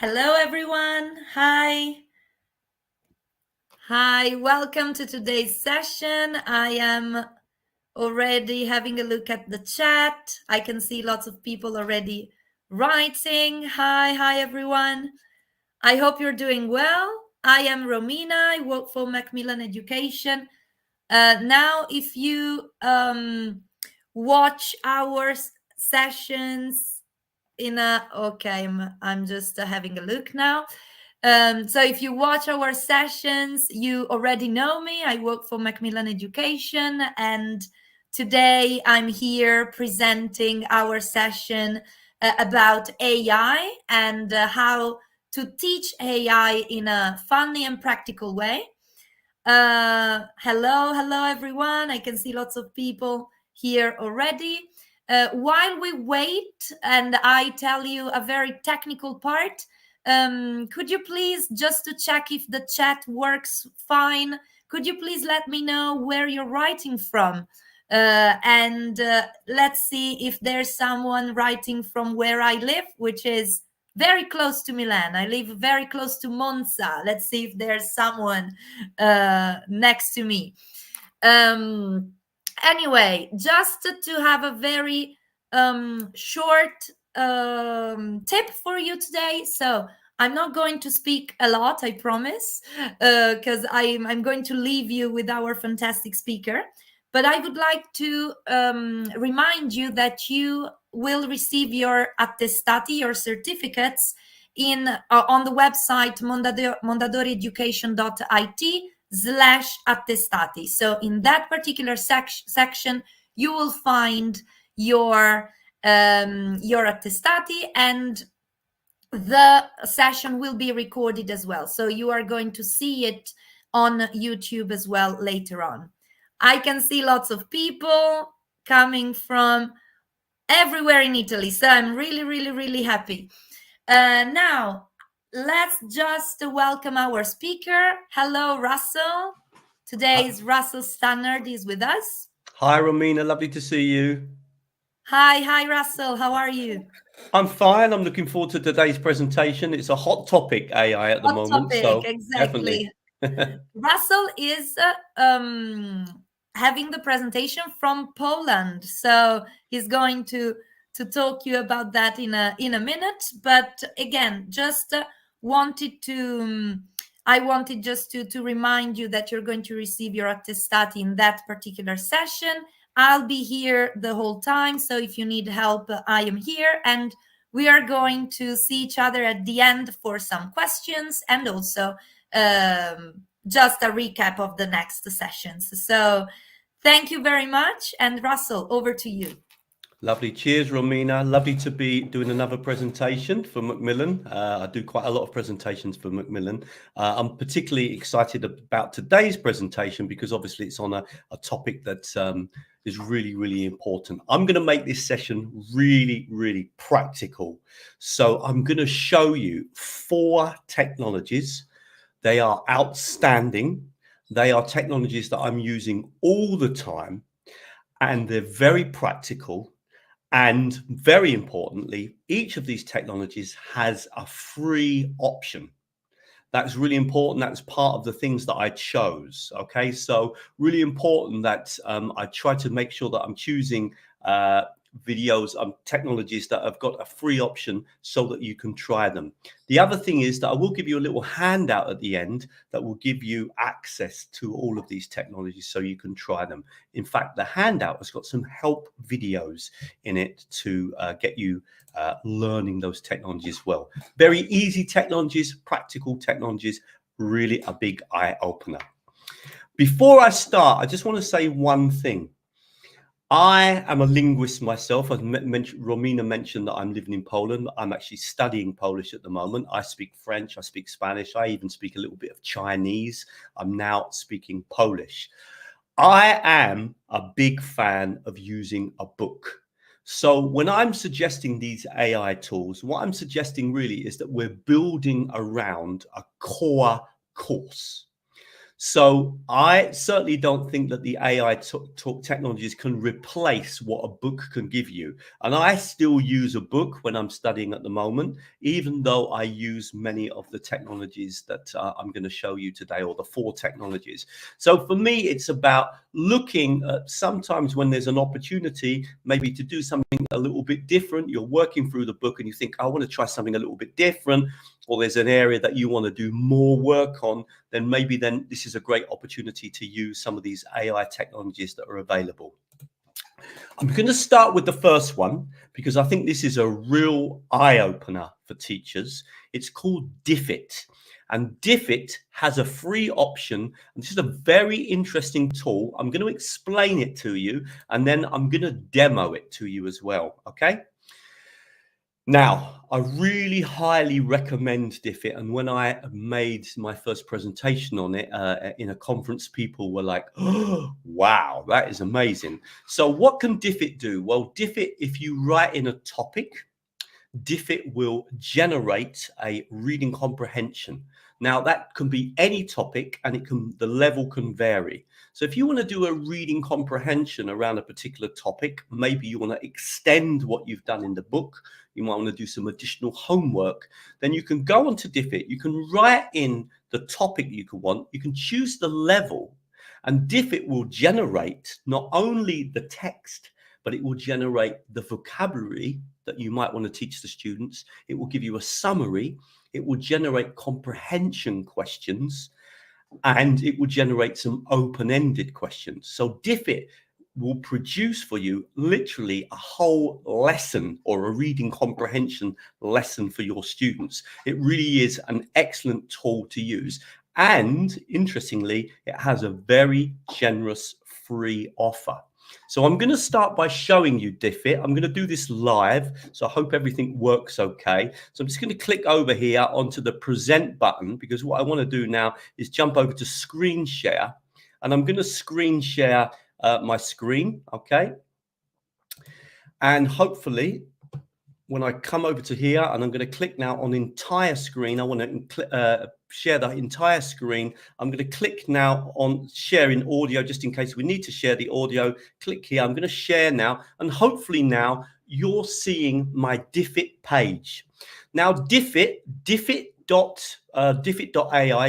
Hello, everyone. Hi. Hi, welcome to today's session. I am already having a look at the chat. I can see lots of people already writing. Hi, everyone. I hope you're doing well. I am Romina. I work for Macmillan Education. Now, if you watch our sessions I'm just having a look now. So if you watch our sessions, you already know me. I work for Macmillan Education, and today I'm here presenting our session about AI and how to teach AI in a funny and practical way. Hello, everyone. I can see lots of people here already. While we wait and I tell you a very technical part, could you please, just to check if the chat works fine, could you please let me know where you're writing from? And let's see if there's someone writing from where I live, which is very close to Milan. I live very close to Monza. Let's see if there's someone next to me. Anyway, just to have a very short tip for you today. So I'm not going to speak a lot, I promise, because I'm going to leave you with our fantastic speaker. But I would like to remind you that you will receive your attestati, your certificates, on the website mondadorieducation.it/attestati. So in that particular section, you will find your attestati, and the session will be recorded as well. So you are going to see it on YouTube as well later on. I can see lots of people coming from everywhere in Italy. So I'm really happy. Now, let's just welcome our speaker. Hello, Russell. Today's Russell Stannard is with us. Hi, Romina. Lovely to see you. Hi, Russell. How are you? I'm fine. I'm looking forward to today's presentation. It's a hot topic, AI, at the moment. So exactly. Russell is having the presentation from Poland, so he's going to talk you about that in a minute. But again, just wanted to remind you that you're going to receive your attestati in that particular session. I'll be here the whole time, so if you need help, I am here, and we are going to see each other at the end for some questions and also just a recap of the next sessions. So thank you very much. And Russell, over to you. Lovely. Cheers, Romina. Lovely to be doing another presentation for Macmillan. I do quite a lot of presentations for Macmillan. I'm particularly excited about today's presentation because obviously it's on a topic that is really important. I'm going to make this session really practical. So I'm going to show you 4 technologies. They are outstanding. They are technologies that I'm using all the time, and they're very practical. And very importantly, each of these technologies has a free option. That's really important. That's part of the things that I chose. Okay, so really important that I try to make sure that I'm choosing videos, technologies that have got a free option so that you can try them. The other thing is that I will give you a little handout at the end that will give you access to all of these technologies so you can try them. In fact, the handout has got some help videos in it to get you learning those technologies well. Very easy technologies, practical technologies, really a big eye opener. Before I start, I just want to say one thing. I am a linguist myself. As Romina mentioned that I'm living in Poland. I'm actually studying Polish at the moment. I speak French, I speak Spanish, I even speak a little bit of Chinese. I'm now speaking Polish. I am a big fan of using a book. So when I'm suggesting these AI tools, what I'm suggesting really is that we're building around a core course. So I certainly don't think that the AI talk technologies can replace what a book can give you. And I still use a book when I'm studying at the moment, even though I use many of the technologies that I'm going to show you today, or the 4 technologies. So for me, it's about looking at sometimes when there's an opportunity, maybe to do something a little bit different. You're working through the book and you think, I want to try something a little bit different, or there's an area that you want to do more work on, then maybe then this is a great opportunity to use some of these AI technologies that are available. I'm going to start with the first one because I think this is a real eye-opener for teachers. It's called Diffit. And Diffit has a free option. And this is a very interesting tool. I'm going to explain it to you, and then I'm going to demo it to you as well. Okay? Now, I really highly recommend Diffit. And when I made my first presentation on it in a conference, people were like, oh, wow, that is amazing. So what can Diffit do? Well, Diffit, if you write in a topic, Diffit will generate a reading comprehension. Now that can be any topic, and the level can vary. So if you want to do a reading comprehension around a particular topic, maybe you want to extend what you've done in the book, you might want to do some additional homework, then you can go onto Diffit. You can write in the topic you want, you can choose the level, and Diffit will generate not only the text, but it will generate the vocabulary that you might want to teach the students. It will give you a summary. It will generate comprehension questions, and it will generate some open-ended questions. So Diffit will produce for you literally a whole lesson, or a reading comprehension lesson for your students. It really is an excellent tool to use. And interestingly, it has a very generous free offer. So I'm going to start by showing you Diffit. I'm going to do this live, so I hope everything works okay. So I'm just going to click over here onto the present button, because what I want to do now is jump over to screen share, and I'm going to screen share my screen, okay? And hopefully, when I come over to here, and I'm going to click now on entire screen, I want to share the entire screen. I'm going to click now on sharing audio, just in case we need to share the audio. Click here. I'm going to share now, and hopefully now you're seeing my Diffit page. Now Diffit.ai,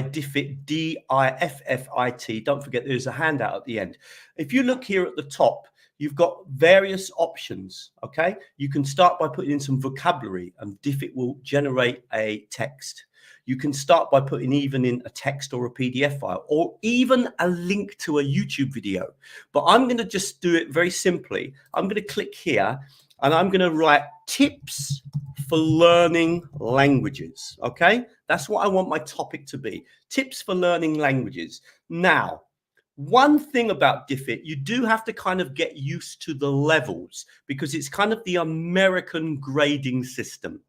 Diffit, D-I-F-F-I-T. Don't forget there's a handout at the end. If you look here at the top, you've got various options, okay? You can start by putting in some vocabulary, and Diffit will generate a text. You can start by putting even in a text or a PDF file, or even a link to a YouTube video. But I'm going to just do it very simply. I'm going to click here, and I'm going to write tips for learning languages, okay? That's what I want my topic to be, tips for learning languages. Now, one thing about Diffit, you do have to kind of get used to the levels, because it's kind of the American grading system.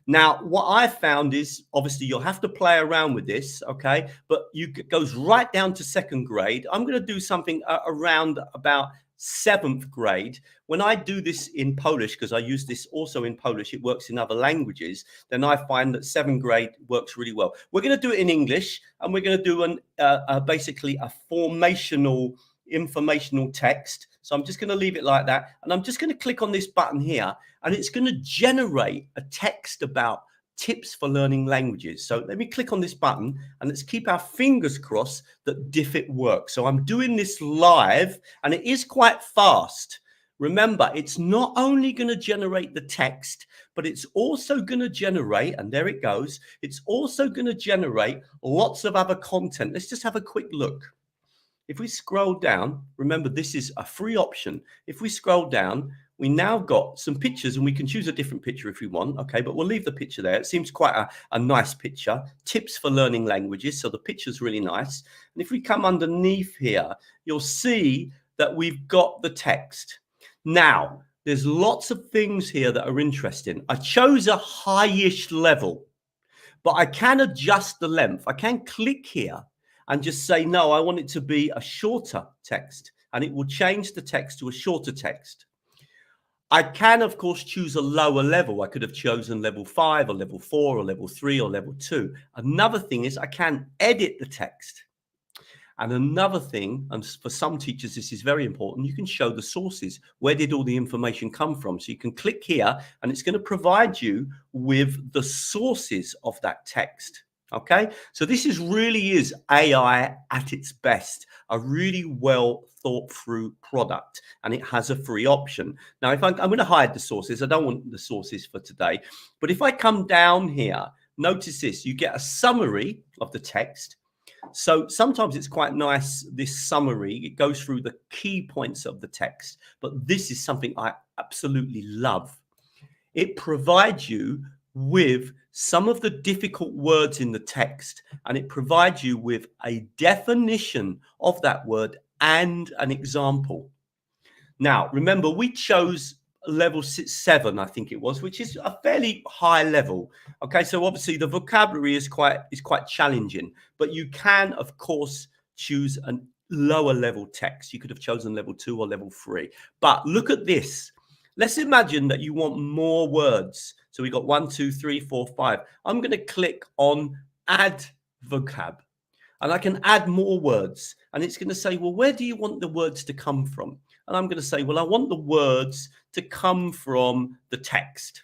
Now, what I found is, obviously, you'll have to play around with this, okay? But it goes right down to 2nd grade. I'm going to do something around about 7th grade. When I do this in Polish, because I use this also in Polish, it works in other languages, then I find that 7th grade works really well. We're going to do it in English, and we're going to do basically a formational, informational text. So I'm just going to leave it like that. And I'm just going to click on this button here, and it's going to generate a text about tips for learning languages. So let me click on this button, and let's keep our fingers crossed that Diffit works. So I'm doing this live, and it is quite fast. Remember, it's not only going to generate the text, but it's also going to generate, and there it goes, it's also going to generate lots of other content. Let's just have a quick look. If we scroll down, remember, this is a free option. If we scroll down, we now got some pictures, and we can choose a different picture if we want, okay, but we'll leave the picture there. It seems quite a nice picture. Tips for learning languages, so the picture's really nice. And if we come underneath here, you'll see that we've got the text. Now, there's lots of things here that are interesting. I chose a high-ish level, but I can adjust the length. I can click here and just say, no, I want it to be a shorter text, and it will change the text to a shorter text. I can, of course, choose a lower level. I could have chosen level 5 or level 4 or level 3 or level 2. Another thing is I can edit the text. And another thing, and for some teachers this is very important, you can show the sources. Where did all the information come from? So you can click here and it's going to provide you with the sources of that text. Okay, so this really is AI at its best, a really well thought through product, and it has a free option. Now, if I'm going to hide the sources, I don't want the sources for today, but if I come down here, notice this, you get a summary of the text. So sometimes it's quite nice, this summary, it goes through the key points of the text, but this is something I absolutely love. It provides you with some of the difficult words in the text, and it provides you with a definition of that word and an example. Now, remember, we chose level 7, I think it was, which is a fairly high level. Okay, so obviously the vocabulary is quite challenging, but you can, of course, choose a lower level text. You could have chosen level 2 or level 3. But look at this. Let's imagine that you want more words. So we got 1, 2, 3, 4, 5. I'm going to click on add vocab, and I can add more words. And it's going to say, well, where do you want the words to come from? And I'm going to say, well, I want the words to come from the text.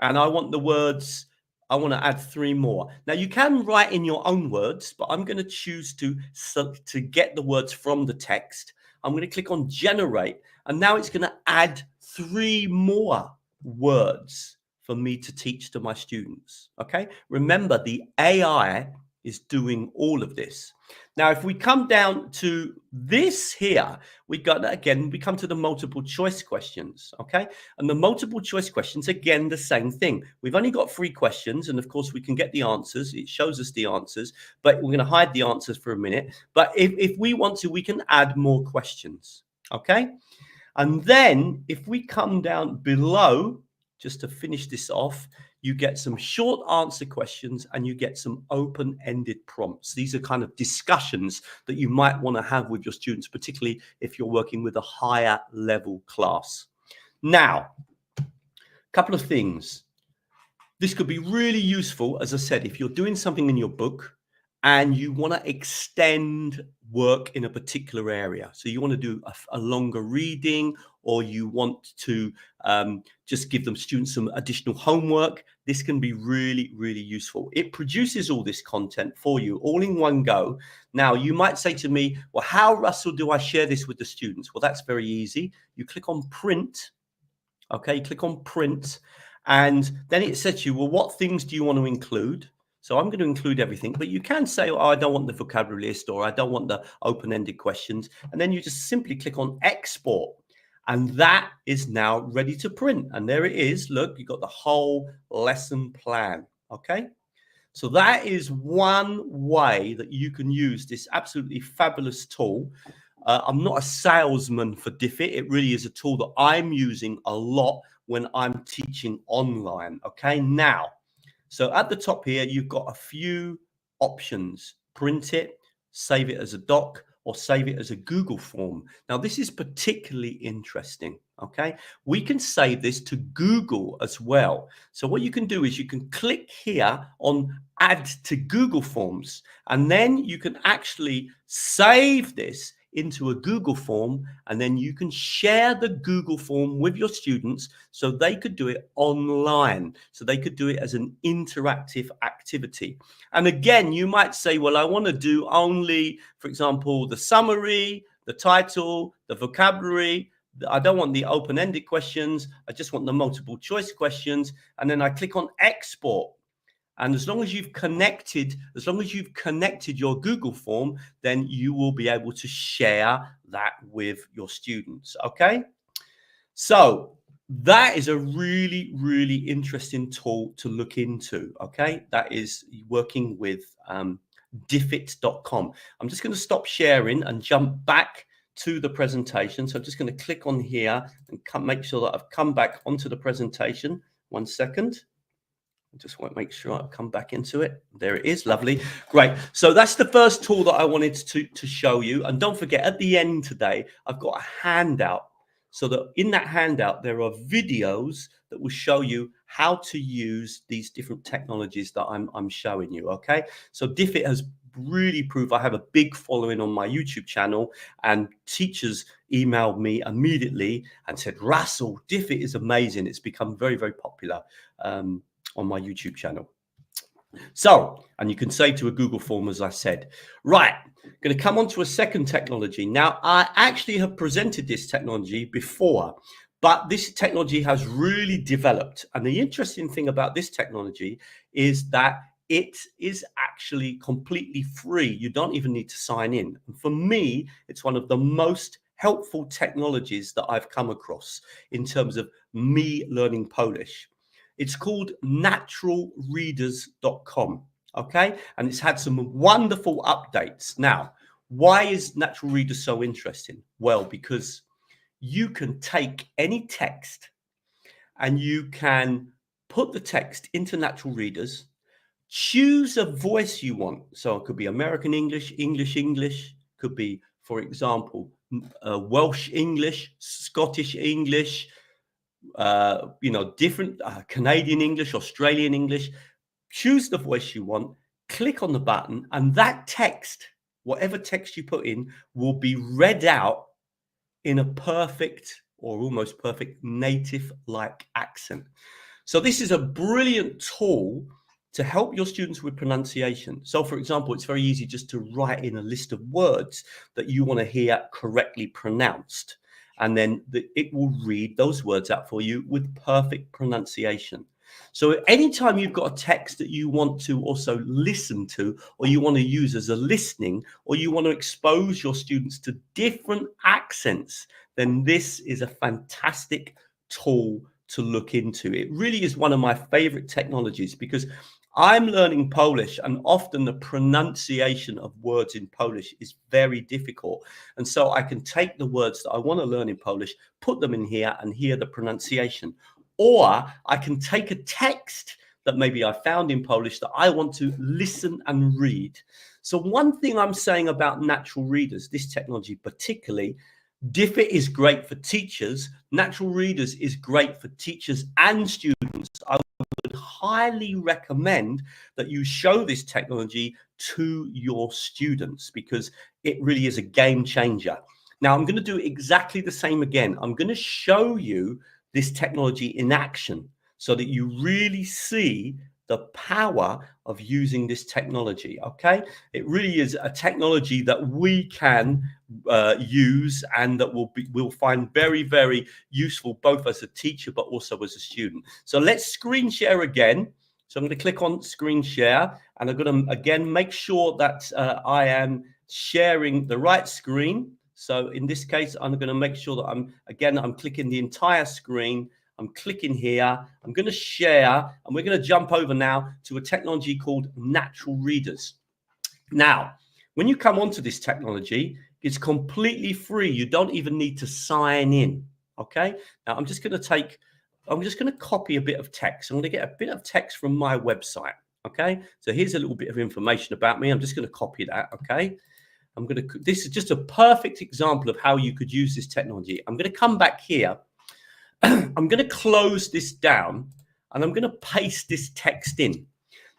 And I want to add 3 more. Now you can write in your own words, but I'm going to choose to get the words from the text. I'm going to click on generate, and now it's going to add 3 more words for me to teach to my students. Okay, remember the AI is doing all of this. Now, if we come down to this here, we come to the multiple choice questions. Okay, and the multiple choice questions, again, the same thing. We've only got 3 questions, and of course we can get the answers. It shows us the answers, but we're going to hide the answers for a minute. But if we want to, we can add more questions. Okay, and then if we come down below, just to finish this off, you get some short answer questions and you get some open-ended prompts. These are kind of discussions that you might want to have with your students, particularly if you're working with a higher level class. Now, a couple of things. This could be really useful, as I said, if you're doing something in your book and you want to extend work in a particular area. So you want to do a longer reading, or you want to just give them students some additional homework. This can be really, really useful. It produces all this content for you all in one go. Now, you might say to me, well, how, Russell, do I share this with the students? Well, that's very easy. You click on print. Okay, you click on print, and then it says to you, well, what things do you want to include? So I'm going to include everything, but you can say, oh, I don't want the vocabulary list, or I don't want the open-ended questions. And then you just simply click on export, and that is now ready to print. And there it is. Look, you've got the whole lesson plan. Okay. So that is one way that you can use this absolutely fabulous tool. I'm not a salesman for Diffit. It really is a tool that I'm using a lot when I'm teaching online. Okay. Now, so at the top here, you've got a few options: print it, save it as a doc, or save it as a Google form. Now, this is particularly interesting. Okay, we can save this to Google as well. So what you can do is you can click here on add to Google Forms, and then you can actually save this into a Google form, and then you can share the Google form with your students so they could do it online, so they could do it as an interactive activity. And again, you might say, well, I want to do only, for example, the summary, the title, the vocabulary. I don't want the open-ended questions. I just want the multiple choice questions. And then I click on export. And as long as you've connected your Google form, then you will be able to share that with your students. Okay. So that is a really, really interesting tool to look into. Okay. That is working with diffit.com. I'm just going to stop sharing and jump back to the presentation. So I'm just going to click on here and make sure that I've come back onto the presentation. 1 second. I just want to make sure I've come back into it. There it is. Lovely. Great. So that's the first tool that I wanted to show you. And don't forget, at the end today, I've got a handout. So that in that handout, there are videos that will show you how to use these different technologies that I'm showing you. Okay. So Diffit has really prove I have a big following on my YouTube channel, and teachers emailed me immediately and said, Russell, Diffit is amazing. It's become very, very popular on my YouTube channel. So, and you can say to a Google form, as I said, right, going to come on to a second technology. Now, I actually have presented this technology before, but this technology has really developed. And the interesting thing about this technology is that it is actually completely free. You don't even need to sign in. And for me, it's one of the most helpful technologies that I've come across in terms of me learning Polish. It's called naturalreaders.com. Okay. And it's had some wonderful updates. Now, why is Natural Readers so interesting? Well, because you can take any text and you can put the text into Natural Readers, choose a voice you want. So it could be American English, English, could be, for example, Welsh English, Scottish English, different Canadian English, Australian English. Choose the voice you want, click on the button, and that text, whatever text you put in, will be read out in a perfect or almost perfect native-like accent. So this is a brilliant tool to help your students with pronunciation. So for example, it's very easy just to write in a list of words that you want to hear correctly pronounced. And then it will read those words out for you with perfect pronunciation. So anytime you've got a text that you want to also listen to, or you want to use as a listening, or you want to expose your students to different accents, then this is a fantastic tool to look into. It really is one of my favorite technologies because I'm learning Polish, and often the pronunciation of words in Polish is very difficult. And so I can take the words that I want to learn in Polish, put them in here and hear the pronunciation. Or I can take a text that maybe I found in Polish that I want to listen and read. So one thing I'm saying about Natural Readers, this technology particularly, Diffit is great for teachers. Natural Readers is great for teachers and students. I would highly recommend that you show this technology to your students because it really is a game changer. Now, I'm going to do exactly the same again. I'm going to show you this technology in action so that you really see the power of using this technology. Okay, it really is a technology that we can use and that we'll find very, very useful both as a teacher but also as a student. So let's screen share again. So I'm going to click on screen share, and I'm going to again make sure that I am sharing the right screen. So in this case, I'm going to make sure that I'm clicking the entire screen. I'm clicking here. I'm going to share, and we're going to jump over now to a technology called Natural Readers. Now, when you come onto this technology, it's completely free. You don't even need to sign in. Okay. Now I'm just going to copy a bit of text. I'm going to get a bit of text from my website. Okay. So here's a little bit of information about me. I'm just going to copy that. Okay. This is just a perfect example of how you could use this technology. I'm going to come back here. I'm going to close this down and I'm going to paste this text in.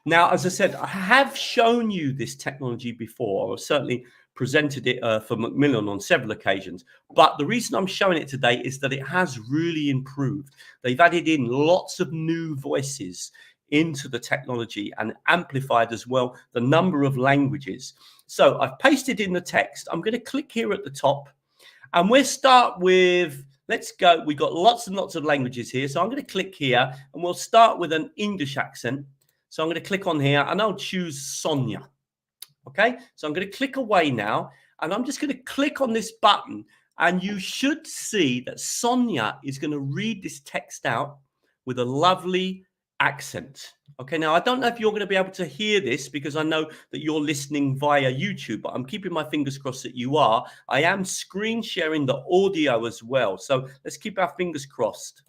Now, as I said, I have shown you this technology before. I've certainly presented it for Macmillan on several occasions. But the reason I'm showing it today is that it has really improved. They've added in lots of new voices into the technology and amplified as well the number of languages. So I've pasted in the text. I'm going to click here at the top and we'll start with, let's go. We've got lots and lots of languages here. So I'm going to click here and we'll start with an English accent. So I'm going to click on here and I'll choose Sonia. Okay, so I'm going to click away now and I'm just going to click on this button and you should see that Sonia is going to read this text out with a lovely accent. Okay, now I don't know if you're going to be able to hear this because I know that you're listening via YouTube, but I'm keeping my fingers crossed that you are. I am screen sharing the audio as well. So let's keep our fingers crossed.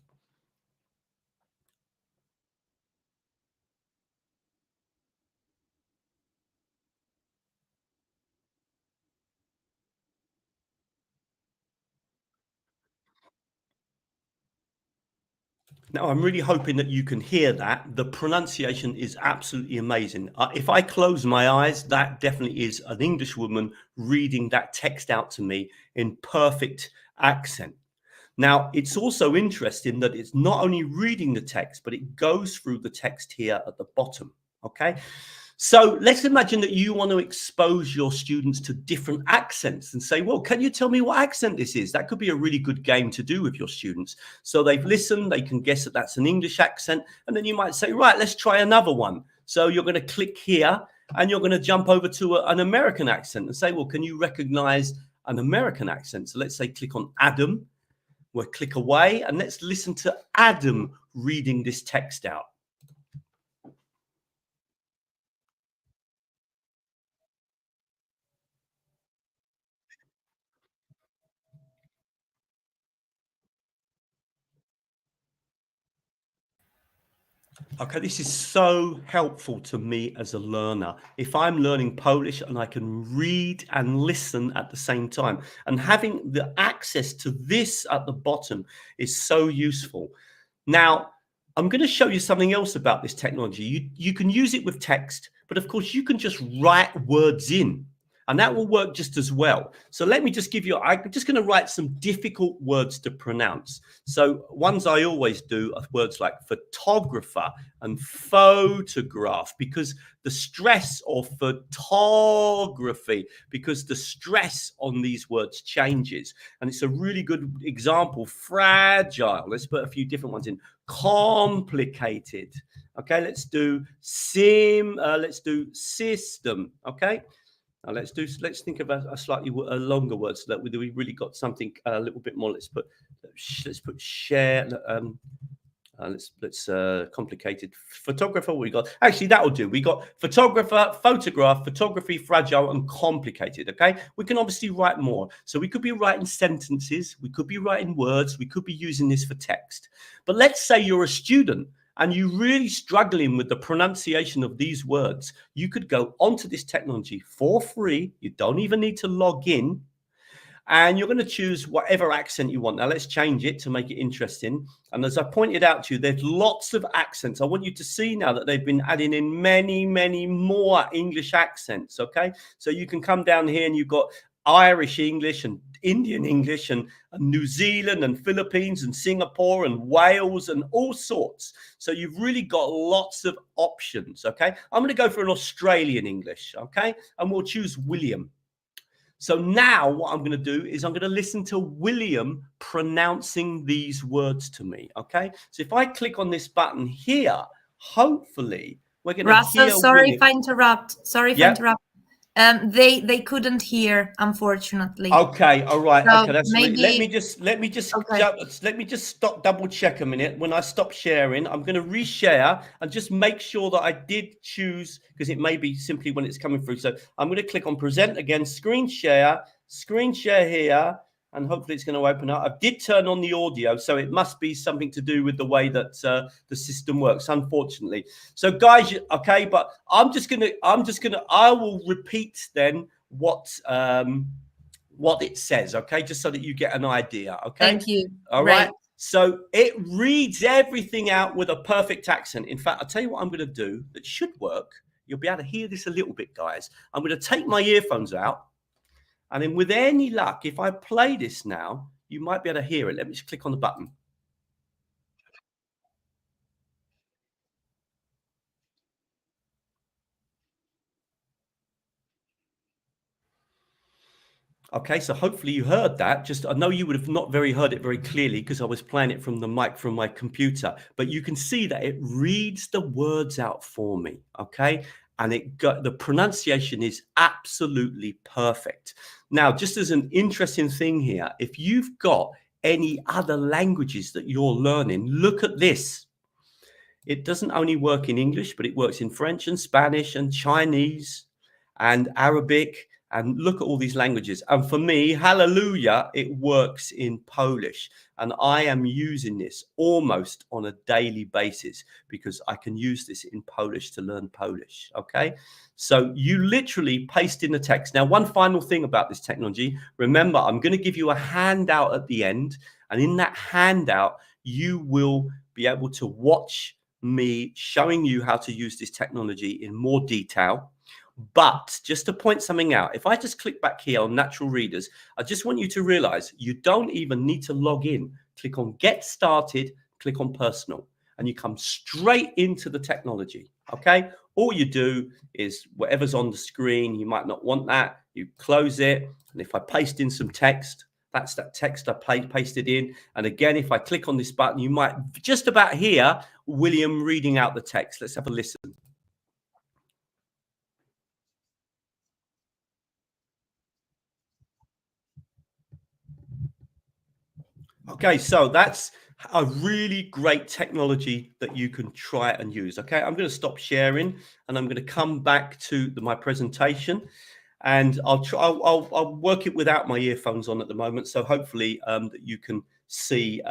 Now, I'm really hoping that you can hear that. The pronunciation is absolutely amazing. If I close my eyes, that definitely is an English woman reading that text out to me in perfect accent. Now, it's also interesting that it's not only reading the text, but it goes through the text here at the bottom. Okay. So let's imagine that you want to expose your students to different accents and say, well, can you tell me what accent this is? That could be a really good game to do with your students. So they've listened, they can guess that that's an English accent. And then you might say, right, let's try another one. So you're going to click here and you're going to jump over to an American accent and say, well, can you recognize an American accent? So let's say click on Adam. We'll click away and let's listen to Adam reading this text out. Okay, this is so helpful to me as a learner. If I'm learning Polish and I can read and listen at the same time, and having the access to this at the bottom is so useful. Now, I'm going to show you something else about this technology. You can use it with text, but of course you can just write words in. And that will work just as well. So let me just give you, I'm just going to write some difficult words to pronounce. So ones I always do are words like photographer and photograph, because the stress, or photography, because the stress on these words changes. And it's a really good example. Fragile. Let's put a few different ones in. Complicated. Okay, let's do system. Okay. Now let's think about a slightly longer word so that we really got something a little bit more. Let's put share. Let's complicated photographer. We got, actually that will do. We got photographer, photograph, photography, fragile, and complicated. Okay, we can obviously write more. So we could be writing sentences, we could be writing words, we could be using this for text. But let's say you're a student and you're really struggling with the pronunciation of these words. You could go onto this technology for free. You don't even need to log in. And you're going to choose whatever accent you want. Now, let's change it to make it interesting. And as I pointed out to you, there's lots of accents. I want you to see now that they've been adding in many, many more English accents, okay? So you can come down here and you've got Irish English and Indian English and New Zealand and Philippines and Singapore and Wales and all sorts. So you've really got lots of options, okay? I'm going to go for an Australian English, okay? And we'll choose William. So now what I'm going to do is I'm going to listen to William pronouncing these words to me, okay? So if I click on this button here, hopefully we're going to Russell, hear sorry William. if I interrupt. Sorry if I interrupt. They couldn't hear, unfortunately. Okay, all right. So okay, that's maybe, let me just okay. let me just stop, double check a minute. When I stop sharing, I'm going to reshare and just make sure that I did choose, because it may be simply when it's coming through. So I'm going to click on present again, screen share here, and hopefully it's going to open up. I did turn on the audio, so it must be something to do with the way that the system works, unfortunately. So guys, okay, but I will repeat then what it says, okay, just so that you get an idea, okay? Thank you. All right. So it reads everything out with a perfect accent. In fact, I'll tell you what I'm going to do that should work. You'll be able to hear this a little bit, guys. I'm going to take my earphones out. And then with any luck, if I play this now, you might be able to hear it. Let me just click on the button. Okay, so hopefully you heard that. Just, I know you would have not heard it very clearly because I was playing it from the mic from my computer, but you can see that it reads the words out for me. Okay, and the pronunciation is absolutely perfect. Now, just as an interesting thing here, if you've got any other languages that you're learning, look at this. It doesn't only work in English, but it works in French and Spanish and Chinese and Arabic. And look at all these languages. And for me, hallelujah, it works in Polish. And I am using this almost on a daily basis because I can use this in Polish to learn Polish. Okay. So you literally paste in the text. Now, one final thing about this technology, remember, I'm going to give you a handout at the end. And in that handout, you will be able to watch me showing you how to use this technology in more detail. But just to point something out, if I just click back here on natural readers, I just want you to realize you don't even need to log in. Click on get started, click on personal, and you come straight into the technology. Okay, all you do is whatever's on the screen, you might not want that, you close it, and if I paste in some text, that's that text I pasted in. And again, if I click on this button, you might just about hear William reading out the text. Let's have a listen. Okay, so that's a really great technology that you can try and use. Okay, I'm going to stop sharing and I'm going to come back to my presentation, and I'll work it without my earphones on at the moment. So hopefully that you can see.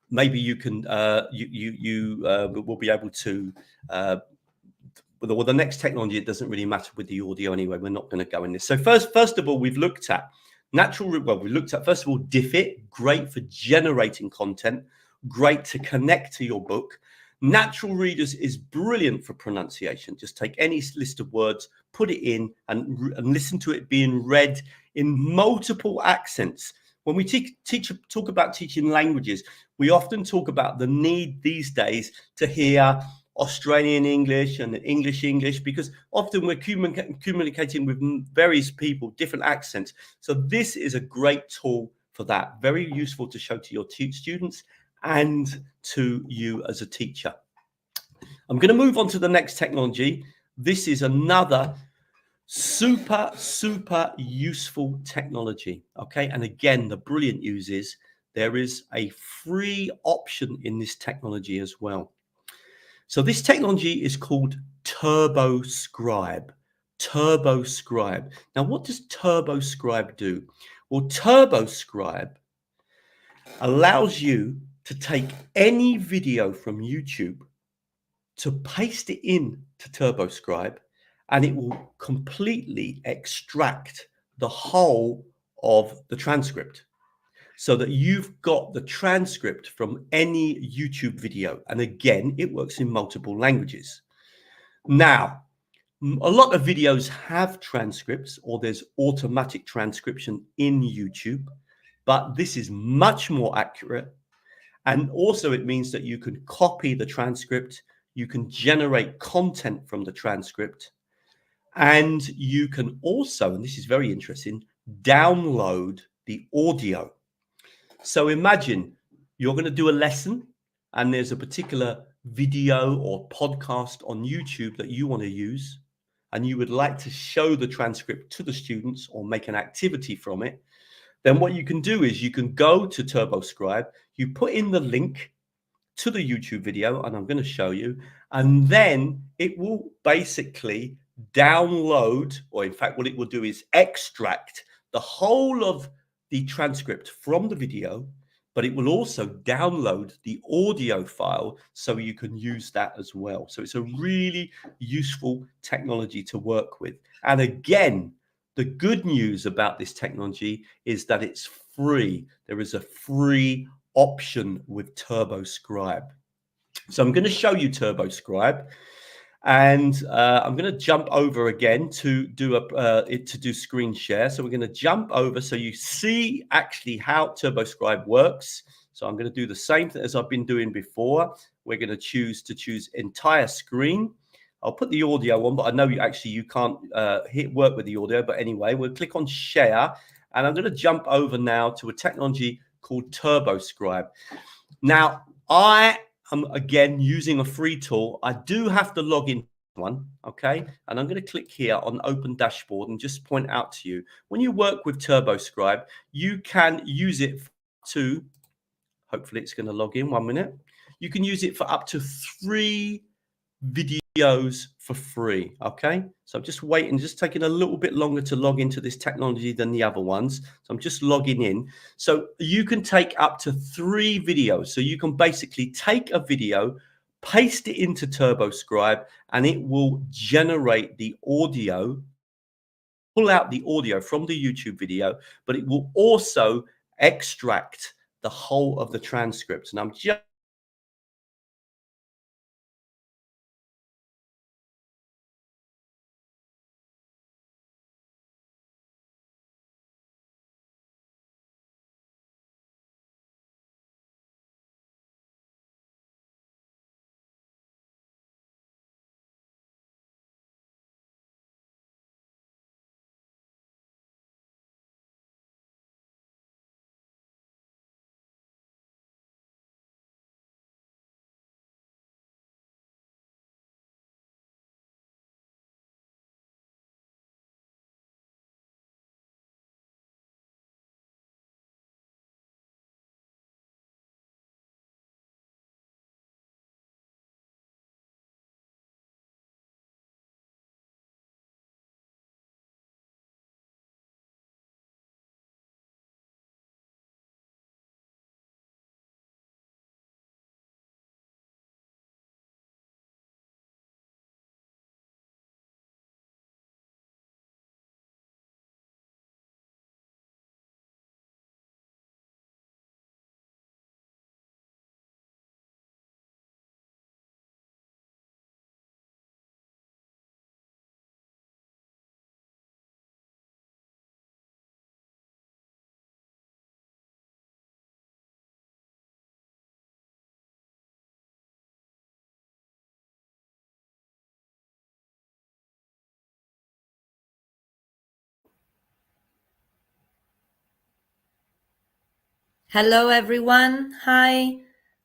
Maybe you can will be able to. Well, the next technology, it doesn't really matter with the audio anyway. We're not going to go in this. So first of all, we've looked at we looked at, first of all, Diffit, great for generating content, great to connect to your book. Natural Readers is brilliant for pronunciation. Just take any list of words, put it in, and listen to it being read in multiple accents. When we talk about teaching languages, we often talk about the need these days to hear Australian English and English, because often we're communicating with various people, different accents. So this is a great tool for that. Very useful to show to your students and to you as a teacher. I'm going to move on to the next technology. This is another super useful technology. Okay, and again, the brilliant news is there is a free option in this technology as well. So this technology is called TurboScribe. TurboScribe. Now, what does TurboScribe do? Well, TurboScribe allows you to take any video from YouTube, to paste it in to TurboScribe, and it will completely extract the whole of the transcript, so that you've got the transcript from any YouTube video. And again, it works in multiple languages. Now, a lot of videos have transcripts, or there's automatic transcription in YouTube, but this is much more accurate. And also it means that you can copy the transcript, you can generate content from the transcript, and you can also, and this is very interesting, download the audio. So imagine you're going to do a lesson and there's a particular video or podcast on YouTube that you want to use, and you would like to show the transcript to the students or make an activity from it. Then what you can do is you can go to TurboScribe, you put in the link to the YouTube video, and I'm going to show you, and then it will basically download, or in fact what it will do is extract the whole of the transcript from the video, but it will also download the audio file so you can use that as well. So it's a really useful technology to work with. And again, the good news about this technology is that it's free. There is a free option with TurboScribe. So I'm going to show you TurboScribe, and I'm going to jump over again to do screen share. So we're going to jump over so you see actually how TurboScribe works. So I'm going to do the same thing as I've been doing before. We're going to choose entire screen. I'll put the audio on, but I know you can't work with the audio. But anyway, we'll click on share, and I'm going to jump over now to a technology called TurboScribe. Now, I am again using a free tool. I do have to log in one, okay? And I'm going to click here on Open Dashboard and just point out to you, when you work with TurboScribe, you can use it to, hopefully it's going to log in 1 minute. You can use it for up to 3 videos for free. Okay, so I'm just waiting, just taking a little bit longer to log into this technology than the other ones. So I'm just logging in. So you can take up to 3 videos. So you can basically take a video, paste it into TurboScribe, and it will generate the audio, pull out the audio from the YouTube video, but it will also extract the whole of the transcript. And I'm just Hello, everyone. Hi.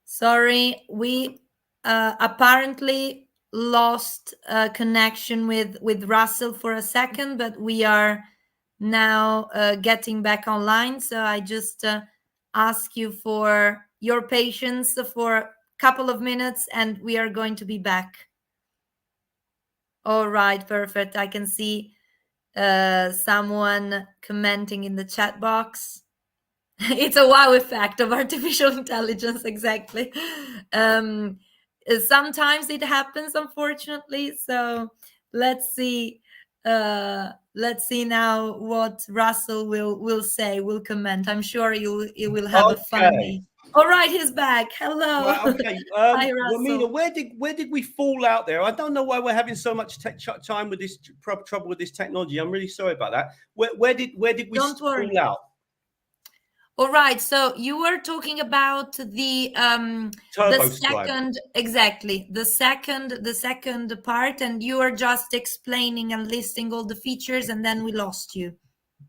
Sorry, we apparently lost connection with Russell for a second, but we are now getting back online. So I just ask you for your patience for a couple of minutes, and we are going to be back. All right, perfect. I can see someone commenting in the chat box. It's a wow effect of artificial intelligence, exactly. Sometimes it happens, unfortunately. So let's see now what Russell will say, will comment. I'm sure you will have a funny. All right, he's back. Hello. Right, okay. Hi, Romina, Russell. where did we fall out there? I don't know why we're having so much time with this trouble with this technology. I'm really sorry about that. Where did we Don't worry. fall out? All right, so you were talking about the second, exactly, the second part, and you were just explaining and listing all the features, and then we lost you.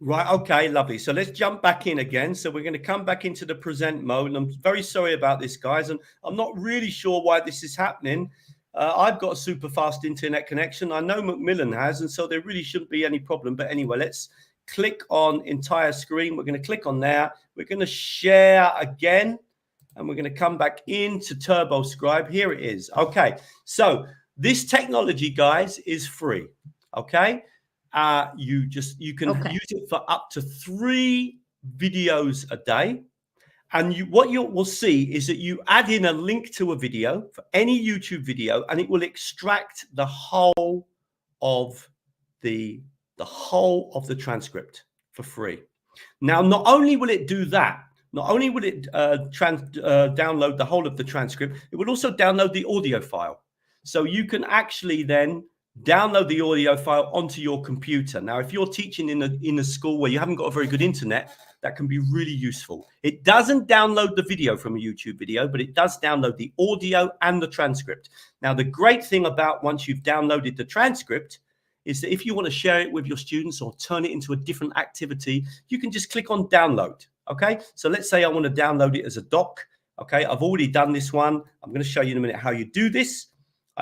Right, okay, lovely. So let's jump back in again. So we're going to come back into the present mode, and I'm very sorry about this, guys, and I'm not really sure why this is happening. I've got a super fast internet connection. I know Macmillan has, and so there really shouldn't be any problem. But anyway, let's click on entire screen. We're going to click on there. We're going to share again, and we're going to come back into TurboScribe. Here it is. Okay, so this technology, guys, is free. Okay, you can use it for up to 3 videos a day. And what you will see is that you add in a link to a video for any YouTube video, and it will extract the whole of the transcript for free. Now, not only will it do that, not only will it download the whole of the transcript, it will also download the audio file. So you can actually then download the audio file onto your computer. Now, if you're teaching in a school where you haven't got a very good internet, that can be really useful. It doesn't download the video from a YouTube video, but it does download the audio and the transcript. Now, the great thing about once you've downloaded the transcript is that if you want to share it with your students or turn it into a different activity, you can just click on download. Okay, so let's say I want to download it as a doc. Okay, I've already done this one. I'm going to show you in a minute how you do this.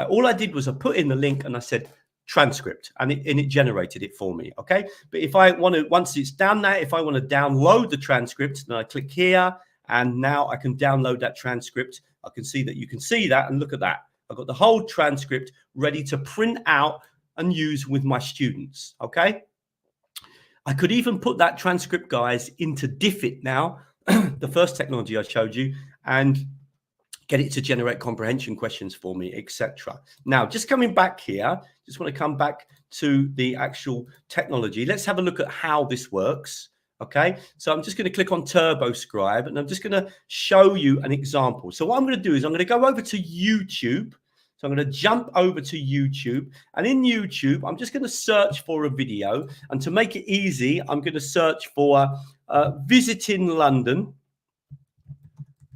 All I did was I put in the link and I said transcript, and it generated it for me. Okay, but if I want to, once it's down there, if I want to download the transcript, then I click here, and now I can download that transcript. I can see that you can see that, and look at that. I've got the whole transcript ready to print out and use with my students. Okay, I could even put that transcript, guys, into Diffit now, the first technology I showed you, and get it to generate comprehension questions for me, etc. Now, just coming back here, just want to come back to the actual technology. Let's have a look at how this works. Okay, so I'm just going to click on TurboScribe, and I'm just going to show you an example. So what I'm going to do is I'm going to go over to YouTube. So I'm going to jump over to YouTube, and in YouTube, I'm just going to search for a video. And to make it easy, I'm going to search for visiting London.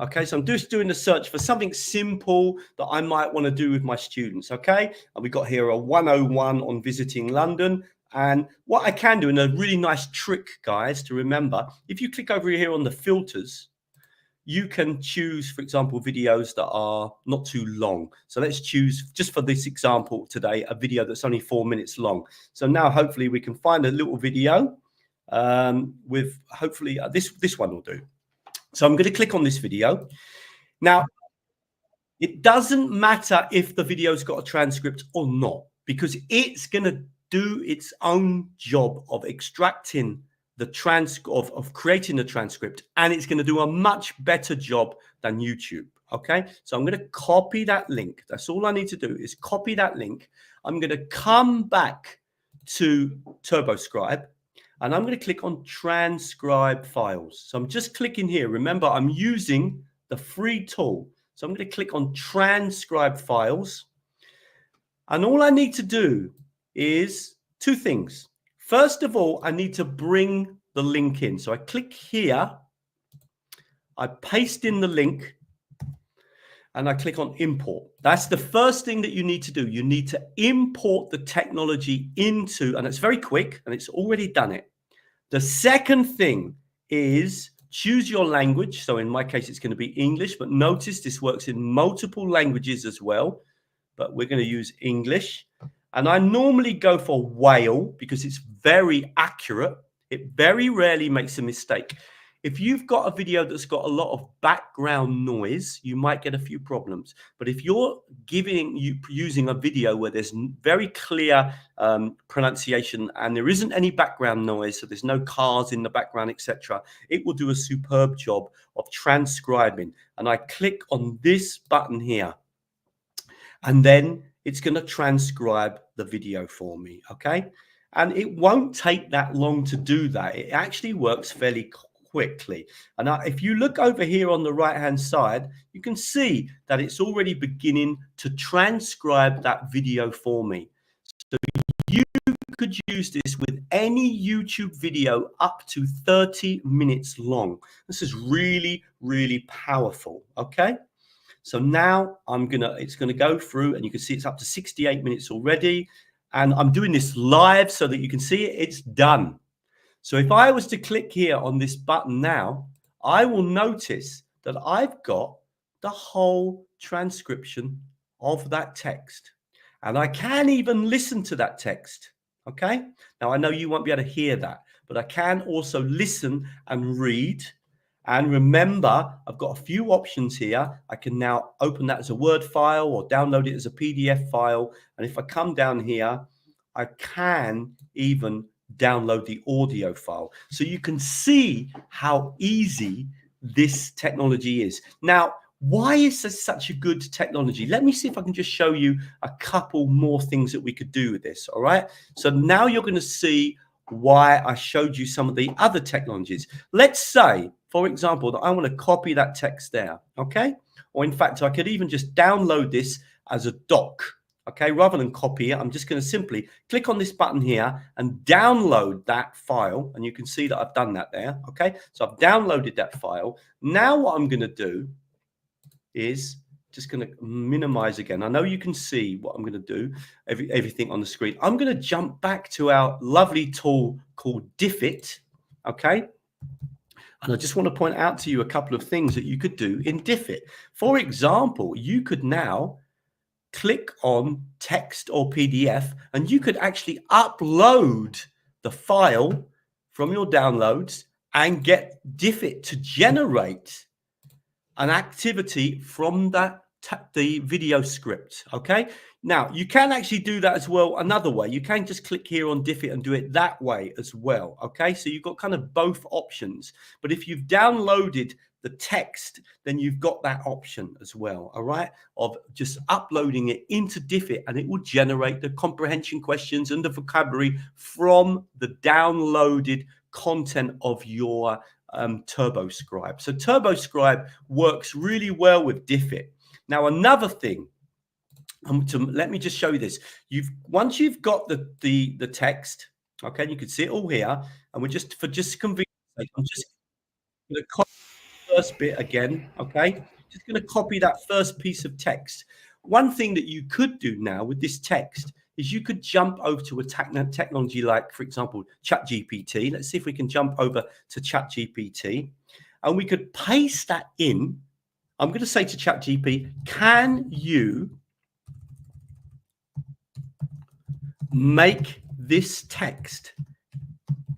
Okay, so I'm just doing a search for something simple that I might want to do with my students. Okay, and we've got here a 101 on visiting London. And what I can do, and a really nice trick, guys, to remember, if you click over here on the filters, you can choose, for example, videos that are not too long. So let's choose, just for this example today, a video that's only 4 minutes long. So now hopefully we can find a little video with hopefully this one will do. So I'm going to click on this video. Now, it doesn't matter if the video's got a transcript or not, because it's going to do its own job of extracting the of creating the transcript, and it's going to do a much better job than YouTube. Okay, so I'm going to copy that link. That's all I need to do is copy that link. I'm going to come back to TurboScribe, and I'm going to click on transcribe files. So I'm just clicking here. Remember, I'm using the free tool. So I'm going to click on transcribe files, and all I need to do is 2 things. First of all, I need to bring the link in. So I click here, I paste in the link, and I click on import. That's the first thing that you need to do. You need to import the technology into, and it's very quick, and it's already done it. The second thing is choose your language. So in my case, it's going to be English, but notice this works in multiple languages as well, but we're going to use English. And I normally go for whale because it's very accurate. It very rarely makes a mistake. If you've got a video that's got a lot of background noise, you might get a few problems. But if you're using a video where there's very clear pronunciation and there isn't any background noise, so there's no cars in the background, etc., it will do a superb job of transcribing. And I click on this button here, and then it's going to transcribe the video for me, okay? And it won't take that long to do that. It actually works fairly quickly. And if you look over here on the right hand side, you can see that it's already beginning to transcribe that video for me. So you could use this with any YouTube video up to 30 minutes long. This is really, really powerful, okay? So now it's gonna go through, and you can see it's up to 68 minutes already. And I'm doing this live so that you can see it's done. So if I was to click here on this button now, I will notice that I've got the whole transcription of that text. And I can even listen to that text, okay? Now, I know you won't be able to hear that, but I can also listen and read. And remember, I've got a few options here. I can now open that as a Word file or download it as a PDF file. And if I come down here, I can even download the audio file. So you can see how easy this technology is. Now, why is this such a good technology? Let me see if I can just show you a couple more things that we could do with this, all right? So now you're going to see why I showed you some of the other technologies. Let's say, for example, that I want to copy that text there, okay? Or in fact, I could even just download this as a doc, okay? Rather than copy it, I'm just going to simply click on this button here and download that file. And you can see that I've done that there, okay? So I've downloaded that file. Now what I'm going to do is just going to minimize again. I know you can see what I'm going to do, everything on the screen. I'm going to jump back to our lovely tool called Diffit, okay? And I just want to point out to you a couple of things that you could do in Diffit. For example, you could now click on text or PDF, and you could actually upload the file from your downloads and get Diffit to generate an activity from the video script, okay? Now, you can actually do that as well another way. You can just click here on Diffit and do it that way as well, okay? So you've got kind of both options. But if you've downloaded the text, then you've got that option as well, all right? Of just uploading it into Diffit, and it will generate the comprehension questions and the vocabulary from the downloaded content of your TurboScribe. So TurboScribe works really well with Diffit. Now, another thing, let me just show you this. Once you've got the text, okay, and you can see it all here, and we're just convenience sake, I'm just going to copy the first bit again, okay? Just going to copy that first piece of text. One thing that you could do now with this text is you could jump over to a technology like, for example, ChatGPT. Let's see if we can jump over to ChatGPT, and we could paste that in. I'm going to say to ChatGPT, can you make this text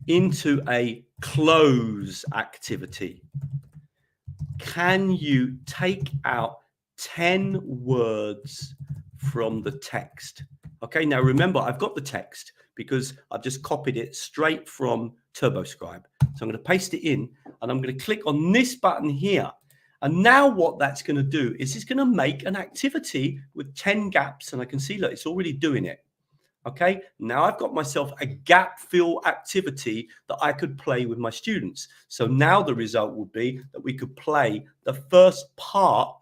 into a close activity? Can you take out 10 words from the text? Okay, now remember, I've got the text because I've just copied it straight from TurboScribe. So I'm going to paste it in, and I'm going to click on this button here. And now what that's going to do is it's going to make an activity with 10 gaps. And I can see, look, it's already doing it. Okay, now I've got myself a gap fill activity that I could play with my students. So now the result would be that we could play the first part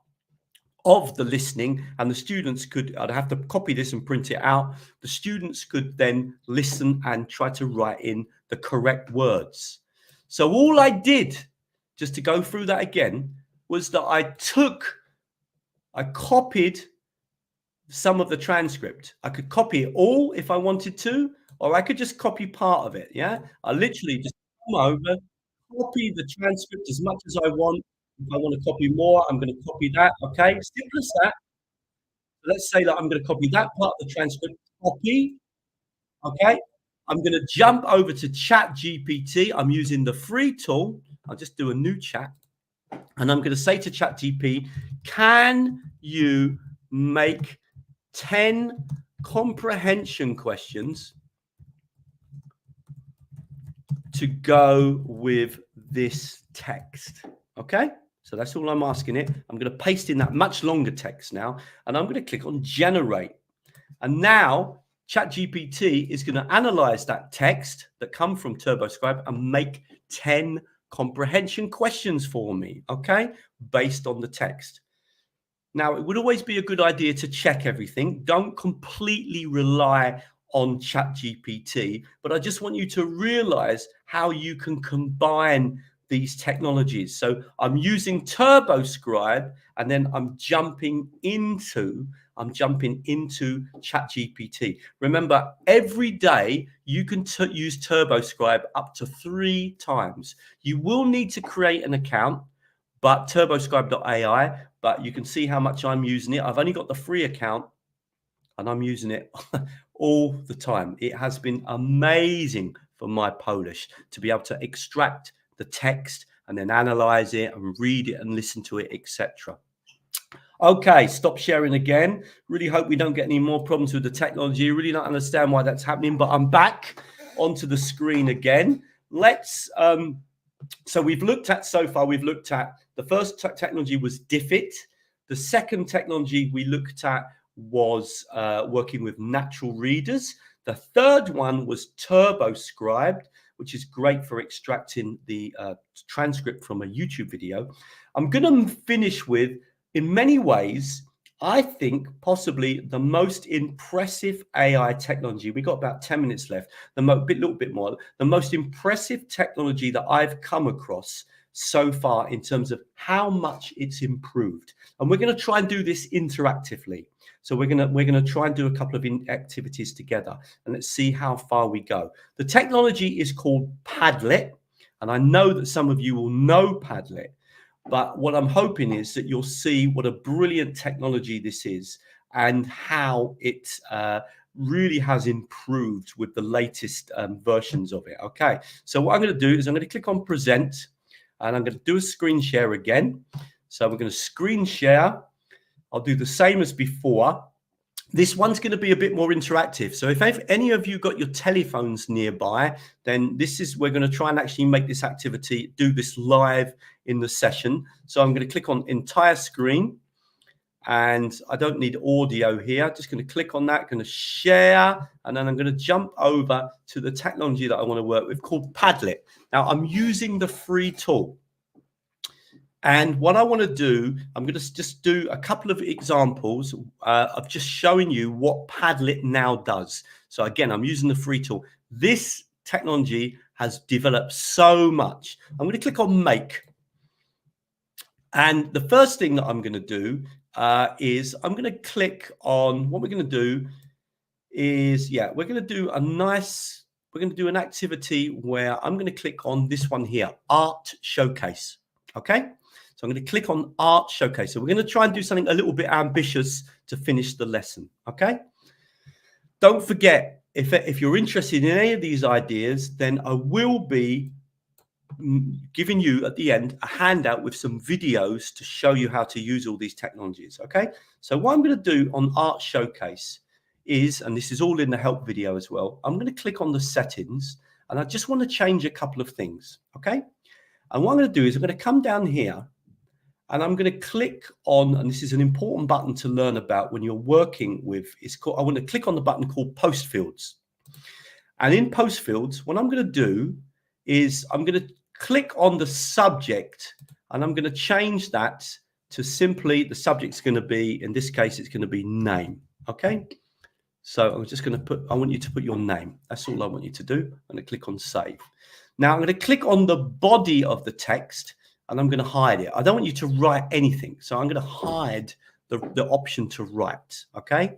of the listening, and the students I'd have to copy this and print it out. The students could then listen and try to write in the correct words. So all I did, just to go through that again, was that I copied some of the transcript. I could copy it all if I wanted to, or I could just copy part of it. Yeah, I literally just come over, copy the transcript as much as I want. If I want to copy more, I'm going to copy that. Okay, simple as that. Let's say that I'm going to copy that part of the transcript, copy. Okay, I'm going to jump over to Chat GPT. I'm using the free tool. I'll just do a new chat. And I'm going to say to Chat GPT, can you make 10 comprehension questions to go with this text? Okay, so that's all I'm asking it. I'm going to paste in that much longer text now, and I'm going to click on generate. And now ChatGPT is going to analyze that text that come from TurboScribe and make 10 comprehension questions for me, okay, based on the text. Now, it would always be a good idea to check everything. Don't completely rely on ChatGPT, but I just want you to realize how you can combine these technologies. So I'm using TurboScribe, and then I'm jumping into ChatGPT. Remember, every day you can use TurboScribe up to 3 times. You will need to create an account, but turboscribe.ai, but you can see how much I'm using it. I've only got the free account, and I'm using it all the time. It has been amazing for my Polish to be able to extract the text and then analyze it and read it and listen to it, etc. Okay, stop sharing again. Really hope we don't get any more problems with the technology. Really don't understand why that's happening, but I'm back onto the screen again. Let's so we've looked at so far, we've looked at the first technology was Diffit. The second technology we looked at was working with natural readers. The third one was TurboScribe, which is great for extracting the transcript from a YouTube video. I'm going to finish with, in many ways, I think possibly the most impressive AI technology. We got about 10 minutes left, little bit more. The most impressive technology that I've come across so far in terms of how much it's improved. And we're going to try and do this interactively. So we're going to try and do a couple of activities together, and let's see how far we go. The technology is called Padlet, and I know that some of you will know Padlet, but what I'm hoping is that you'll see what a brilliant technology this is and how it really has improved with the latest versions of it. Okay, so what I'm going to do is I'm going to click on present, and I'm going to do a screen share again. So we're going to screen share. I'll do the same as before. This one's going to be a bit more interactive. So if any of you got your telephones nearby, then we're going to try and actually make this activity, do this live in the session. So I'm going to click on entire screen, and I don't need audio here. I'm just going to click on that, going to share, and then I'm going to jump over to the technology that I want to work with called Padlet. Now I'm using the free tool. And what I want to do, I'm going to just do a couple of examples of just showing you what Padlet now does. So again, I'm using the free tool. This technology has developed so much. I'm going to click on make. And the first thing that I'm going to do is I'm going to click on, what we're going to do is, we're going to do an activity where I'm going to click on this one here, Art Showcase. Okay. So I'm going to click on Art Showcase. So we're going to try and do something a little bit ambitious to finish the lesson, okay? Don't forget, if you're interested in any of these ideas, then I will be giving you at the end a handout with some videos to show you how to use all these technologies, okay? So what I'm going to do on Art Showcase is, and this is all in the help video as well, I'm going to click on the settings, and I just want to change a couple of things, okay? And what I'm going to do is I'm going to come down here, and I'm going to click on, and this is an important button to learn about when you're working with, I want to click on the button called Post Fields. And in Post Fields, what I'm going to do is I'm going to click on the subject, and I'm going to change that to simply, the subject's going to be, in this case, it's going to be name. Okay. So I'm just going to I want you to put your name. That's all I want you to do. I'm going to click on save. Now I'm going to click on the body of the text, and I'm going to hide it. I don't want you to write anything. So I'm going to hide the option to write. Okay.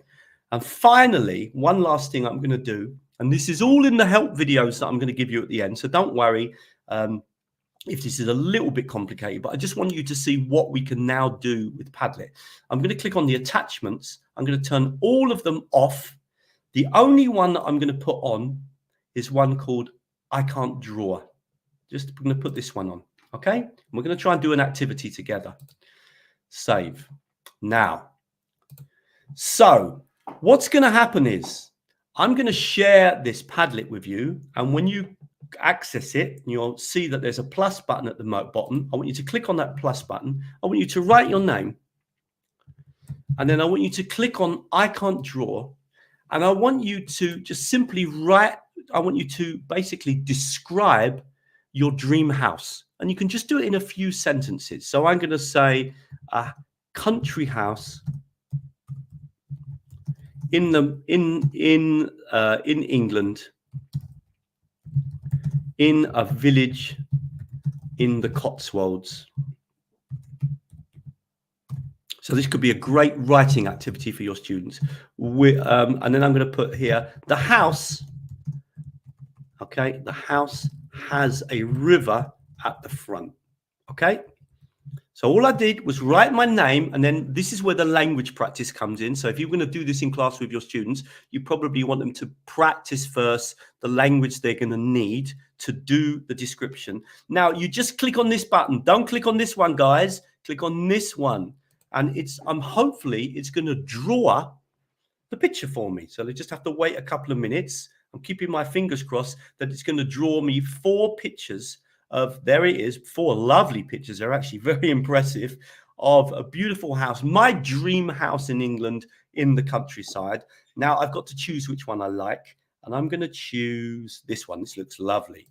And finally, one last thing I'm going to do, and this is all in the help videos that I'm going to give you at the end. So don't worry. if this is a little bit complicated, but I just want you to see what we can now do with Padlet. I'm going to click on the attachments. I'm going to turn all of them off. The only one that I'm going to put on is one called I can't draw. Just going to put this one on. Okay. And we're going to try and do an activity together. Save. Now, so what's going to happen is I'm going to share this Padlet with you. And when you access it, you'll see that there's a plus button at the bottom. I want you to click on that plus button. I want you to write your name. And then I want you to click on I can't draw. And I want you to just simply write, I want you to basically describe your dream house. And you can just do it in a few sentences. So I'm going to say a country house in England, in a village in the Cotswolds. So this could be a great writing activity for your students. And then I'm going to put here the house. Okay, the house has a river at the front. Okay, so all I did was write my name, and then this is where the language practice comes in. So if you're going to do this in class with your students, you probably want them to practice first the language they're going to need to do the description. Now you just click on this button. Don't click on this one, guys. Click on this one, and hopefully it's going to draw the picture for me. So they just have to wait a couple of minutes. I'm keeping my fingers crossed that it's going to draw me 4 pictures of, there it is, 4 lovely pictures. They're actually very impressive, of a beautiful house, my dream house in England in the countryside. Now I've got to choose which one I like, and I'm going to choose this one. This looks lovely.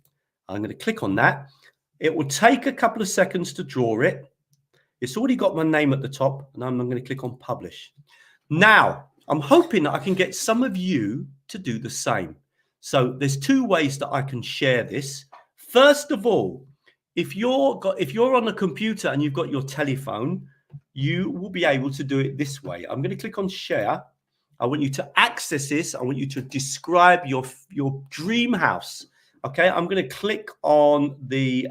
I'm going to click on that. It will take a couple of seconds to draw it. It's already got my name at the top, and I'm going to click on publish. Now I'm hoping that I can get some of you to do the same. So there's 2 ways that I can share this. First of all, if you're on a computer and you've got your telephone, you will be able to do it this way. I'm going to click on share. I want you to access this. I want you to describe your dream house. Okay, I'm going to click on the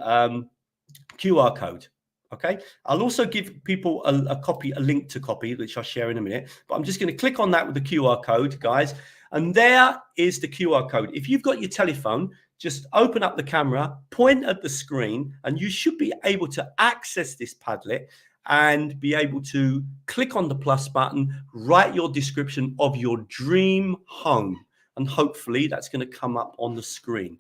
QR code. Okay, I'll also give people a link to copy, which I'll share in a minute. But I'm just going to click on that with the QR code, guys. And there is the QR code. If you've got your telephone, just open up the camera, point at the screen, and you should be able to access this Padlet and be able to click on the plus button, write your description of your dream home. And hopefully that's going to come up on the screen.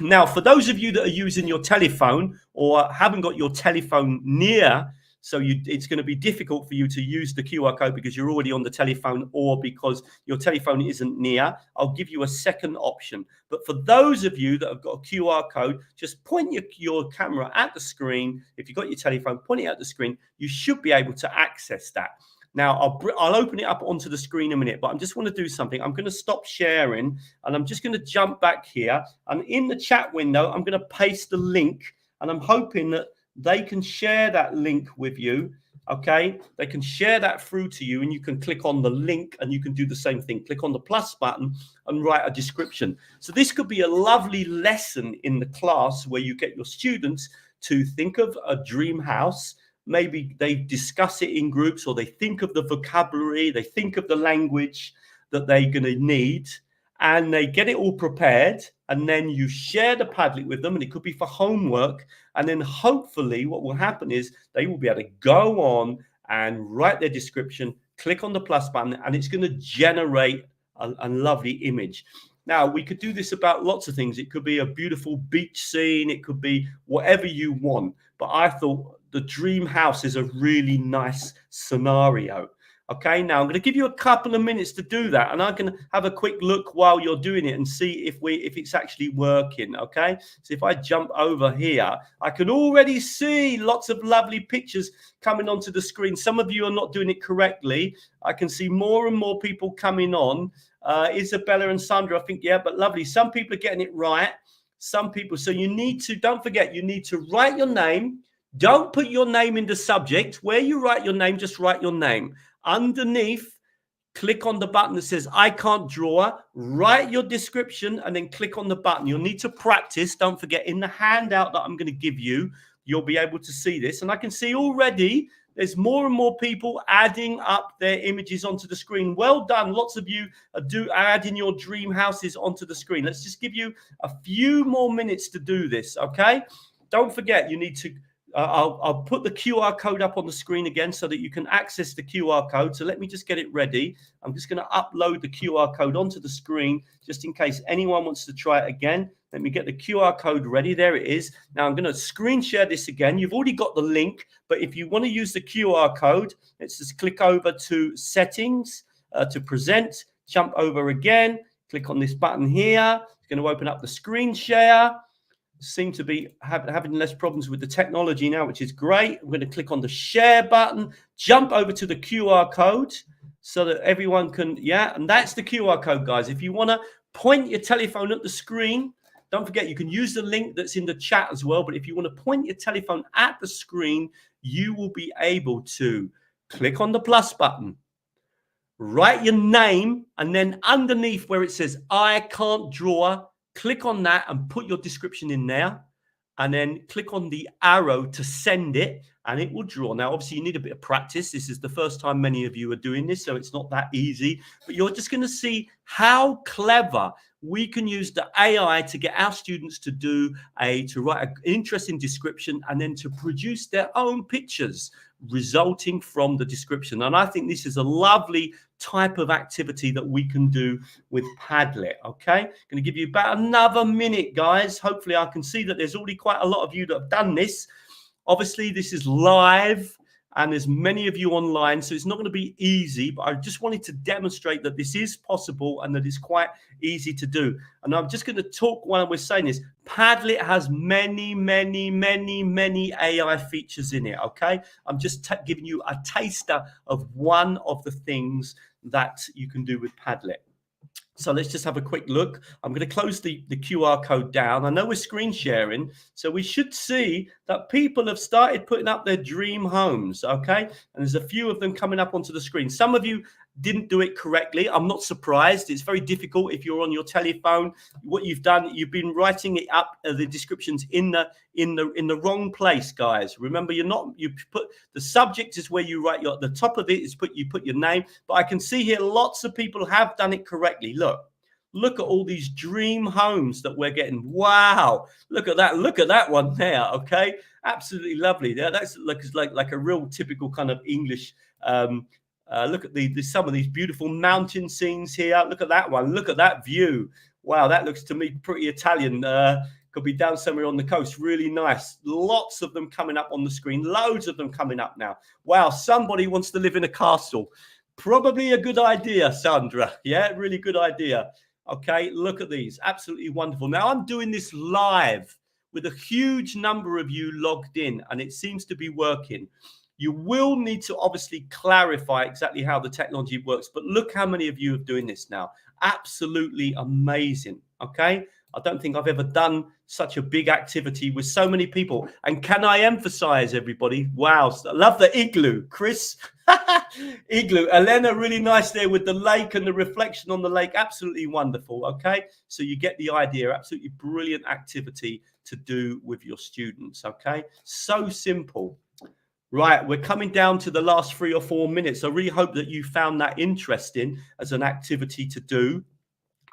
Now, for those of you that are using your telephone or haven't got your telephone near, so it's going to be difficult for you to use the QR code because you're already on the telephone or because your telephone isn't near, I'll give you a second option. But for those of you that have got a QR code, just point your camera at the screen. If you've got your telephone, point it at the screen. You should be able to access that. Now, I'll open it up onto the screen in a minute, but I just want to do something. I'm going to stop sharing, and I'm just going to jump back here. And in the chat window, I'm going to paste the link, and I'm hoping that they can share that link with you. Okay, they can share that through to you, and you can click on the link, and you can do the same thing. Click on the plus button and write a description. So this could be a lovely lesson in the class where you get your students to think of a dream house. Maybe they discuss it in groups, or they think of the vocabulary, they think of the language that they're going to need, and they get it all prepared. And then you share the Padlet with them, and it could be for homework. And then hopefully what will happen is they will be able to go on and write their description, click on the plus button, and it's going to generate a lovely image. Now, we could do this about lots of things. It could be a beautiful beach scene. It could be whatever you want. But I thought the dream house is a really nice scenario. Okay, now I'm going to give you a couple of minutes to do that, and I can have a quick look while you're doing it and see if it's actually working. Okay, so if I jump over here, I can already see lots of lovely pictures coming onto the screen. Some of you are not doing it correctly. I can see more and more people coming on. Isabella and Sandra, I think, yeah, but lovely. Some people are getting it right. Some people. So you need to, don't forget, you need to write your name. Don't put your name in the subject. Where you write your name, just write your name. Underneath, click on the button that says I can't draw, write your description, and then click on the button. You'll need to practice. Don't forget, in the handout that I'm going to give you, you'll be able to see this. And I can see already there's more and more people adding up their images onto the screen. Well done. Lots of you are adding your dream houses onto the screen. Let's just give you a few more minutes to do this, okay? Don't forget, you need to I'll put the QR code up on the screen again so that you can access the QR code. So let me just get it ready. I'm just going to upload the QR code onto the screen just in case anyone wants to try it again. Let me get the QR code ready. There it is. Now I'm going to screen share this again. You've already got the link, but if you want to use the QR code, let's just click over to settings, to present, jump over again, click on this button here. It's going to open up the screen share. Seem to be having less problems with the technology now, which is great. I'm going to click on the share button, jump over to the QR code so that everyone can, and that's the QR code, guys. If you want to point your telephone at the screen, don't forget you can use the link that's in the chat as well. But if you want to point your telephone at the screen, you will be able to click on the plus button, write your name, and then underneath where it says I can't draw, click on that and put your description in there, and then click on the arrow to send it, and it will draw. Now, obviously, you need a bit of practice. This is the first time many of you are doing this, so it's not that easy. But you're just going to see how clever we can use the AI to get our students to write an interesting description and then to produce their own pictures resulting from the description. And I think this is a lovely type of activity that we can do with Padlet. Okay, going to give you about another minute, guys. Hopefully I can see that there's already quite a lot of you that have done this. Obviously this is live and there's many of you online, so it's not going to be easy, but I just wanted to demonstrate that this is possible and that it's quite easy to do. And I'm just going to talk while we're saying this. Padlet has many AI features in it, okay? I'm just giving you a taster of one of the things that you can do with Padlet. So let's just have a quick look. I'm going to close the QR code down. I know we're screen sharing, so we should see that people have started putting up their dream homes, okay? And there's a few of them coming up onto the screen. Some of you didn't do it correctly. I'm not surprised. It's very difficult if you're on your telephone. What you've done, you've been writing it up, the descriptions in the wrong place, guys. Remember, you put the subject is where you write the top of it is you put your name. But I can see here lots of people have done it correctly. Look at all these dream homes that we're getting. Wow, look at that one there. Okay, absolutely lovely. Yeah, that's like a real typical kind of English. Look at some of these beautiful mountain scenes here. Look at that one. Look at that view. Wow, that looks to me pretty Italian. Could be down somewhere on the coast. Really nice. Lots of them coming up on the screen. Loads of them coming up now. Wow, somebody wants to live in a castle. Probably a good idea, Sandra. Yeah, really good idea. Okay, look at these. Absolutely wonderful. Now, I'm doing this live with a huge number of you logged in, and it seems to be working. You will need to obviously clarify exactly how the technology works, but look how many of you are doing this now. Absolutely amazing, okay? I don't think I've ever done such a big activity with so many people. And can I emphasize, everybody? Wow, I love the igloo. Chris, igloo. Elena, really nice there with the lake and the reflection on the lake. Absolutely wonderful, okay? So you get the idea. Absolutely brilliant activity to do with your students, okay? So simple. Right, we're coming down to the last 3 or 4 minutes. I really hope that you found that interesting as an activity to do.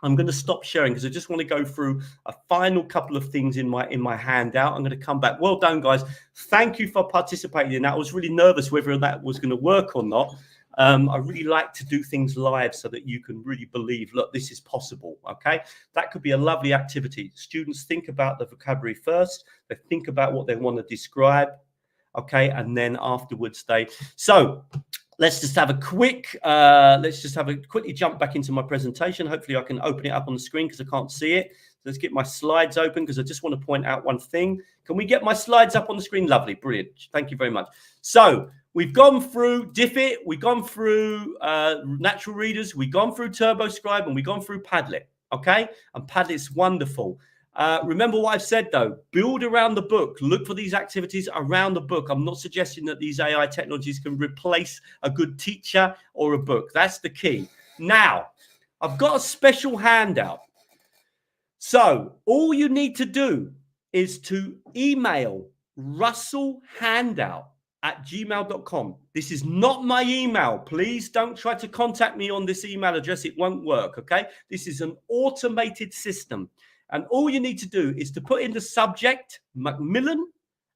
I'm going to stop sharing because I just want to go through a final couple of things in my handout. I'm going to come back. Well done, guys. Thank you for participating in that. I was really nervous whether that was going to work or not. I really like to do things live so that you can really believe, look, this is possible, okay? That could be a lovely activity. Students think about the vocabulary first. They think about what they want to describe. Okay, and then afterwards so let's just have a quickly jump back into my presentation. Hopefully I can open it up on the screen because I can't see it. Let's get my slides open because I just want to point out one thing. Can we get my slides up on the screen? Lovely, brilliant. Thank you very much. So we've gone through Diffit, we've gone through natural readers, we've gone through TurboScribe, and we've gone through Padlet. Okay, and Padlet's wonderful. Remember what I've said, though. Build around the book. Look for these activities around the book. I'm not suggesting that these AI technologies can replace a good teacher or a book. That's the key. Now, I've got a special handout. So all you need to do is to email russellhandout@gmail.com. This is not my email. Please don't try to contact me on this email address. It won't work, okay? This is an automated system. And all you need to do is to put in the subject, Macmillan,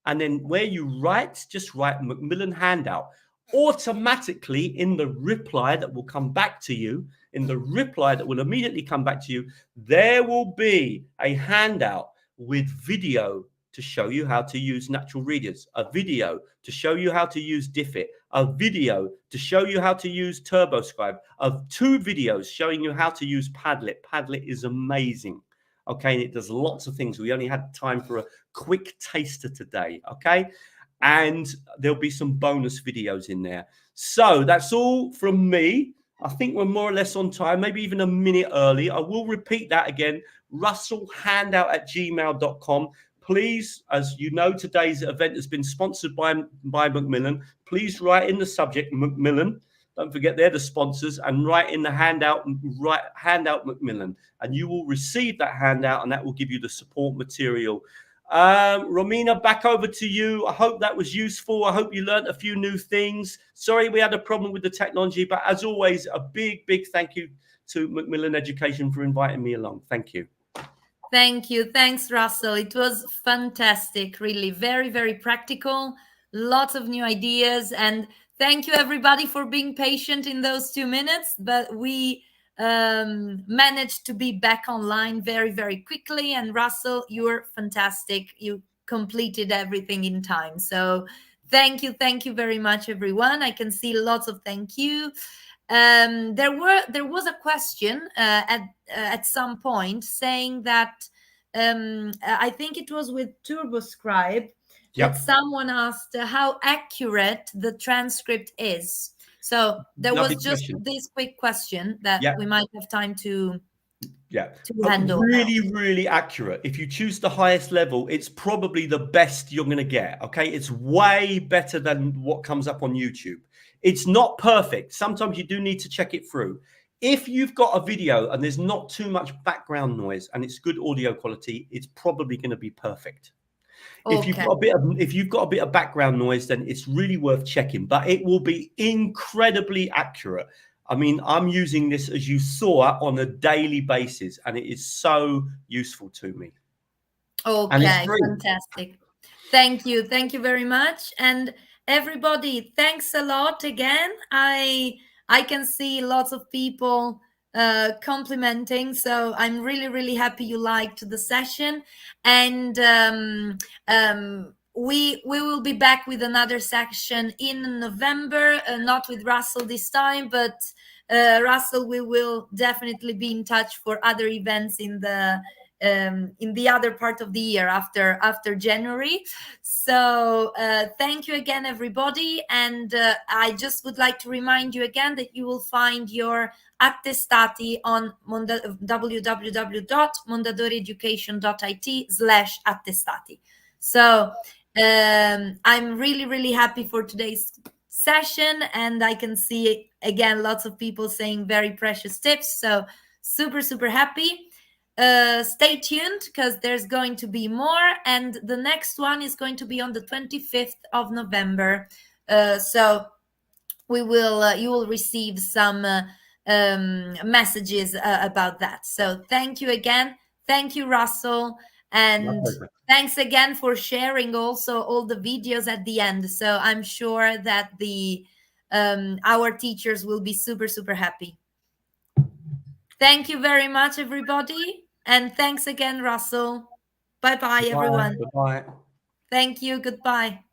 and then where you write, just write Macmillan handout. Automatically in the reply that will come back to you, immediately come back to you, there will be a handout with video to show you how to use natural readers, a video to show you how to use Diffit, a video to show you how to use TurboScribe, of 2 videos showing you how to use Padlet. Padlet is amazing. Okay, and it does lots of things. We only had time for a quick taster today, okay? And there'll be some bonus videos in there. So that's all from me. I think we're more or less on time, maybe even a minute early. I will repeat that again, russellhandout@gmail.com. Please, as you know, today's event has been sponsored by Macmillan. Please write in the subject Macmillan. Don't forget they're the sponsors, and write in the handout, write handout Macmillan, and you will receive that handout, and that will give you the support material. Romina, back over to you. I hope that was useful. I hope you learned a few new things. Sorry we had a problem with the technology, but as always, a big, big thank you to Macmillan Education for inviting me along. Thank you. Thank you. Thanks, Russell. It was fantastic, really. Very, very practical. Lots of new ideas. And thank you, everybody, for being patient in those 2 minutes. But we managed to be back online very, very quickly. And Russell, you're fantastic. You completed everything in time. So thank you very much, everyone. I can see lots of thank you. There was a question at some point saying that I think it was with TurboScribe that someone asked how accurate the transcript is. So there was just this quick question that we might have time to handle. Really accurate. If you choose the highest level, it's probably the best you're going to get. Okay, it's way better than what comes up on YouTube. It's not perfect. Sometimes you do need to check it through. If you've got a video and there's not too much background noise and it's good audio quality, it's probably going to be perfect. Okay. If you've got a bit of background noise, then it's really worth checking, but it will be incredibly accurate. I mean, I'm using this, as you saw, on a daily basis, and it is so useful to me. Okay, fantastic. Thank you very much. And everybody, thanks a lot again. I can see lots of people complimenting, so I'm really happy you liked the session. And we will be back with another section in November, not with Russell this time, but Russell, we will definitely be in touch for other events in the other part of the year after January. So thank you again, everybody. And I just would like to remind you again that you will find your attestati on www.mondadorieeducation.it/attestati. So I'm really happy for today's session, and I can see again lots of people saying very precious tips. So super happy. Stay tuned because there's going to be more, and the next one is going to be on the 25th of November. So you will receive some messages about that. So thank you again. Thank you, Russell. And thanks again for sharing also all the videos at the end. So I'm sure that our teachers will be super happy. Thank you very much, everybody. And thanks again, Russell. Bye-bye, everyone. Bye. Thank you. Goodbye.